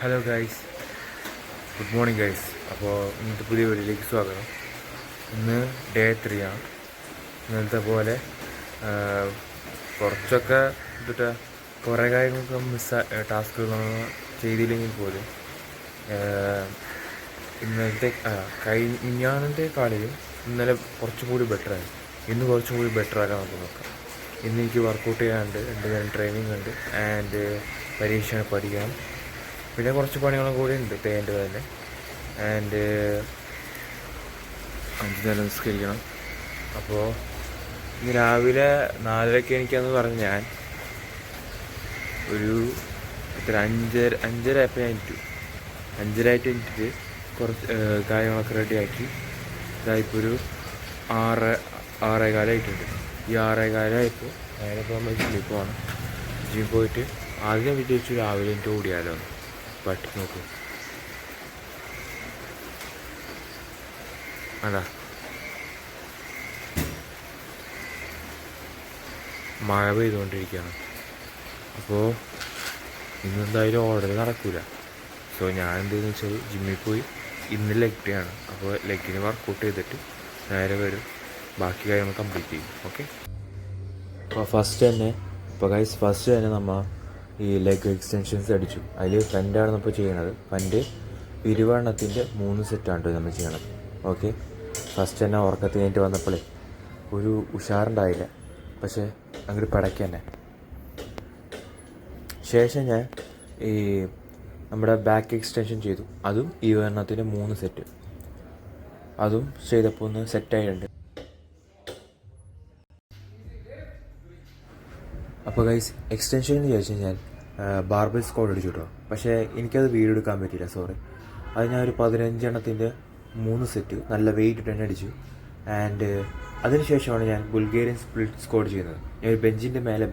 Hello guys, good morning guys. അപ്പോൾ ഇന്നത്തെ പുതിയ വീഡിയോയിലേക്ക് സ്വാഗതം. ഇന്ന് ഡേ 3 ആണ്. ഇന്നലത്തെ പോലെ കുറച്ചൊക്കെ കുറേ കാര്യങ്ങളൊക്കെ ടാസ്കുകളൊന്നും ചെയ്തില്ലെങ്കിൽ പോലും ഇന്നലത്തെ മിഞ്ഞാന്നത്തെക്കാളിലും ഇന്നലെ കുറച്ചും കൂടി ബെറ്ററായി. ഇന്ന് കുറച്ചും കൂടി ബെറ്ററാകാൻ നമുക്ക് നോക്കാം. ഇന്ന് എനിക്ക് വർക്കൗട്ട് ചെയ്യാനുണ്ട്, 2 നേരം ട്രെയിനിങ് ഉണ്ട്, ആൻഡ് പരീക്ഷ പഠിക്കണം. പിന്നെ കുറച്ച് പണികളും കൂടി ഉണ്ട് തേൻ്റെ തന്നെ. ആൻഡ് 5 നേരം നിസ്കരിക്കണം. അപ്പോൾ ഇന്ന് രാവിലെ 4:30 എനിക്കാന്ന് പറഞ്ഞ് ഞാൻ ഒരു 5:30 ആയപ്പോൾ ഞാൻ എണീറ്റു. 5:30 എണീറ്റിട്ട് കുറച്ച് കാര്യങ്ങളൊക്കെ റെഡിയാക്കി. ഇതായിപ്പോൾ ഒരു 6:15 ഈ 6:15 നേരെ പോകുമ്പോൾ ജിമ്മിൽ പോകണം. ജിമ്മിൽ പോയിട്ട് ആദ്യം വിചാരിച്ചു രാവിലെ എനിക്ക് ഓടിയാലോ എന്ന്. പട്ടി നോക്കും അതാ മഴ പെയ്തുകൊണ്ടിരിക്കുകയാണ്. അപ്പോൾ ഇന്നെന്തായാലും ഓർഡർ നടക്കില്ല. സോ ഞാൻ എന്തെന്ന് വെച്ചാൽ ജിമ്മിൽ പോയി ഇന്ന് ലെഗ് ഡേ ആണ്. അപ്പോൾ ലെഗിന് വർക്കൗട്ട് ചെയ്തിട്ട് നേരെ വരും, ബാക്കി കാര്യങ്ങൾ കംപ്ലീറ്റ് ചെയ്യും. ഓക്കെ. അപ്പോൾ ഫസ്റ്റ് തന്നെ നമ്മൾ ഈ ലെഗ് എക്സ്റ്റൻഷൻസ് അടിച്ചു. അതിൽ ഫ്രണ്ടാണ് നമ്മൾ ചെയ്യണത്. ഫ്രണ്ട് 20 3 സെറ്റാണ് നമ്മൾ ചെയ്യണത്. ഓക്കെ. ഫസ്റ്റ് തന്നെ ഉറക്കത്തിന് കഴിഞ്ഞിട്ട് വന്നപ്പോഴേ ഒരു ഉഷാറുണ്ടായില്ല, പക്ഷേ അങ്ങോട്ട് പടയ്ക്ക് തന്നെ. ശേഷം ഞാൻ ഈ നമ്മുടെ ബാക്ക് എക്സ്റ്റൻഷൻ ചെയ്തു. അതും 20 3 സെറ്റ്. അതും ചെയ്തപ്പോൾ ഒന്ന് സെറ്റായിട്ടുണ്ട്. അപ്പോൾ ഗൈസ്, എക്സ്റ്റൻഷൻ എന്ന് ചോദിച്ചു കഴിഞ്ഞാൽ ബാർബൽ സ്ക്വാഡ് അടിച്ചു കേട്ടോ. പക്ഷേ എനിക്കത് വീഡിയോ എടുക്കാൻ പറ്റിയില്ല, സോറി. അത് ഞാൻ ഒരു 15 3 സെറ്റ് നല്ല വെയിറ്റ് തന്നെ അടിച്ചു. ആൻഡ് അതിനുശേഷമാണ് ഞാൻ ബുൾഗേറിയൻ സ്പ്ലിറ്റ് സ്ക്വാഡ് ചെയ്യുന്നത്. ഞാൻ ഒരു ബെഞ്ചിൻ്റെ മേലെ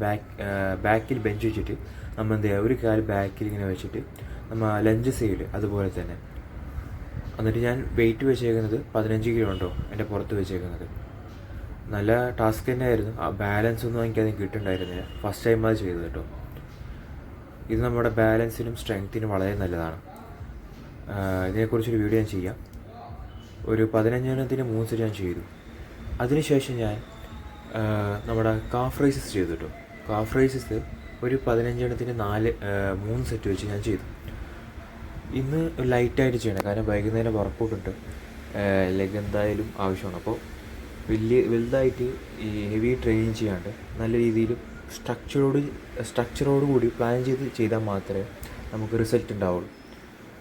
ബാക്കിൽ ബെഞ്ച് വെച്ചിട്ട് നമ്മൾ എന്ത് ചെയ്യുക, ഒരു കാല് ബാക്കിൽ ഇങ്ങനെ വെച്ചിട്ട് നമ്മൾ ലഞ്ച് സൈഡ് അതുപോലെ തന്നെ. എന്നിട്ട് ഞാൻ വെയിറ്റ് വെച്ചേക്കുന്നത് 15 കിലോ ഉണ്ടോ എൻ്റെ പുറത്ത് വെച്ചേക്കുന്നത്. നല്ല ടാസ്ക് തന്നെയായിരുന്നു. ആ ബാലൻസ് ഒന്നും എനിക്കതിന് കിട്ടുന്നുണ്ടായിരുന്നില്ല. ഫസ്റ്റ് ടൈം അത് ചെയ്തത് കേട്ടോ. ഇത് നമ്മുടെ ബാലൻസിനും സ്ട്രെങ്ത്തിനും വളരെ നല്ലതാണ്. ഇതിനെക്കുറിച്ചൊരു വീഡിയോ ഞാൻ ചെയ്യാം. ഒരു 15 3 സെറ്റ് ഞാൻ ചെയ്തു. അതിനുശേഷം ഞാൻ നമ്മുടെ കാഫ് റൈസസ് ചെയ്തു കേട്ടോ. കാഫ് റൈസസ് ഒരു 15 3 സെറ്റ് വെച്ച് ഞാൻ ചെയ്തു. ഇന്ന് ലൈറ്റായിട്ട് ചെയ്യണം, കാരണം വൈകുന്നേരം വർക്കൗട്ട് ഉണ്ട്, ലെഗ് എന്തായാലും ആവശ്യമാണ്. അപ്പോൾ വലുതായിട്ട് ഈ ഹെവി ട്രെയിനിങ് ചെയ്യാണ്ട് നല്ല രീതിയിൽ സ്ട്രക്ചറോട് കൂടി പ്ലാൻ ചെയ്താൽ മാത്രമേ നമുക്ക് റിസൾട്ട് ഉണ്ടാവുള്ളൂ.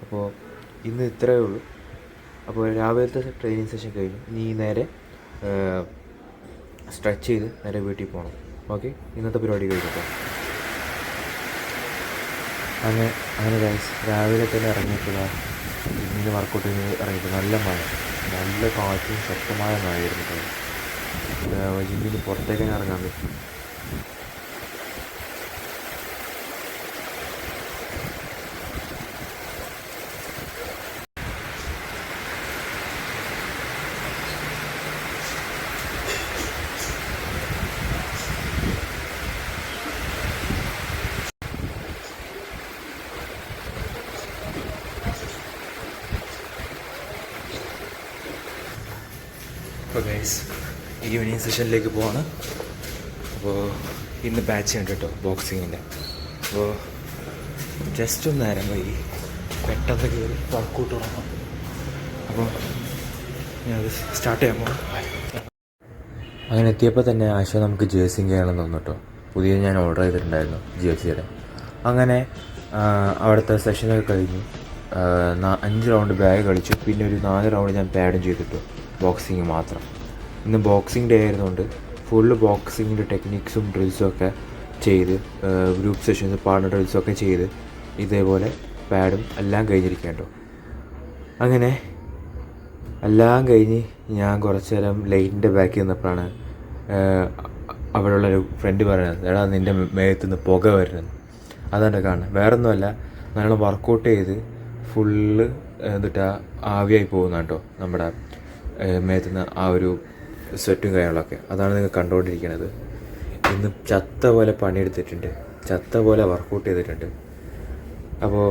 അപ്പോൾ ഇന്ന് ഇത്രയേ ഉള്ളൂ. അപ്പോൾ രാവിലത്തെ ട്രെയിനിങ് സെഷൻ കഴിഞ്ഞു. ഇനി നേരെ സ്ട്രെച്ച് ചെയ്ത് നേരെ വീട്ടിൽ പോകണം. ഓക്കെ, ഇന്നത്തെ പരിപാടി കഴിഞ്ഞിട്ടോ. അങ്ങനെ ഗൈസ്, രാവിലെ തന്നെ ഇറങ്ങിയിട്ടുള്ള ഇന്ന് വർക്കൗട്ട് ഇറങ്ങിയിട്ട് നല്ല മഴ, നല്ല കാറ്റും ശക്തമായ മഴയായിരുന്നു. ജിമ്മിന് പുറത്തേക്ക് ഇറങ്ങാൻ പറ്റും. അപ്പോൾ ഗൈസ്, ഈവനിങ് സെഷനിലേക്ക് പോവാണ്. അപ്പോൾ ഇന്ന് ബാച്ച് ഉണ്ട് കേട്ടോ, ബോക്സിങ്ങിൻ്റെ. അപ്പോൾ ജസ്റ്റ് ഒന്ന് നേരം വൈകി പെട്ടെന്ന് കയറി വർക്കൗട്ട് തുടങ്ങാം. അപ്പോൾ ഞാനത് സ്റ്റാർട്ട് ചെയ്യാൻ പോകാം. അങ്ങനെ എത്തിയപ്പോൾ തന്നെ ആശയം നമുക്ക് ജേഴ്സിങ് ചെയ്യണമെന്ന് തോന്നു കേട്ടോ. പുതിയ ഞാൻ ഓർഡർ ചെയ്തിട്ടുണ്ടായിരുന്നു ജേഴ്സിയുടെ. അങ്ങനെ അവിടുത്തെ സെഷനൊക്കെ കഴിഞ്ഞു. 5 റൗണ്ട് ബാഗ് കളിച്ചു. പിന്നെ ഒരു 4 റൗണ്ട് ഞാൻ പാഡും ചെയ്തിട്ടു, ബോക്സിങ് മാത്രം. ഇന്ന് ബോക്സിങ് ഡേ ആയിരുന്നുകൊണ്ട് ഫുള്ള് ബോക്സിങ്ങിൻ്റെ ടെക്നിക്സും ഡ്രിൽസും ഒക്കെ ചെയ്ത്, ഗ്രൂപ്പ് സെഷൻസ്, പാർട്ണർ ഡ്രിൽസും ഒക്കെ ചെയ്ത് ഇതേപോലെ പാഡും എല്ലാം കഴിഞ്ഞിരിക്കേണ്ടോ. അങ്ങനെ എല്ലാം കഴിഞ്ഞ് ഞാൻ കുറച്ച് നേരം ലൈറ്റിൻ്റെ ബാക്കിൽ നിന്നപ്പോഴാണ് അവിടെയുള്ളൊരു ഫ്രണ്ട് പറയുന്നത്, എടാ നിൻ്റെ മേത്തുനിന്ന് പുക വരുന്നത്. അതാണ് കാണുന്നത്, വേറൊന്നുമല്ല, നല്ലോണം വർക്കൗട്ട് ചെയ്ത് ഫുള്ള് ആവിയായി പോകുന്ന കേട്ടോ നമ്മുടെ മേത്തുനിന്ന് ആ ഒരു സ്വെറ്റും കാര്യങ്ങളൊക്കെ. അതാണ് നിങ്ങൾ കണ്ടുകൊണ്ടിരിക്കുന്നത്. ഇന്ന് ചത്ത പോലെ പണിയെടുത്തിട്ടുണ്ട്, ചത്ത പോലെ വർക്കൗട്ട് ചെയ്തിട്ടുണ്ട്. അപ്പോൾ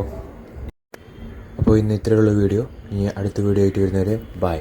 അപ്പോൾ ഇന്ന് ഇത്രയുള്ള വീഡിയോ. ഇനി അടുത്ത വീഡിയോ ആയിട്ട് വരുന്നവരെ ബൈ.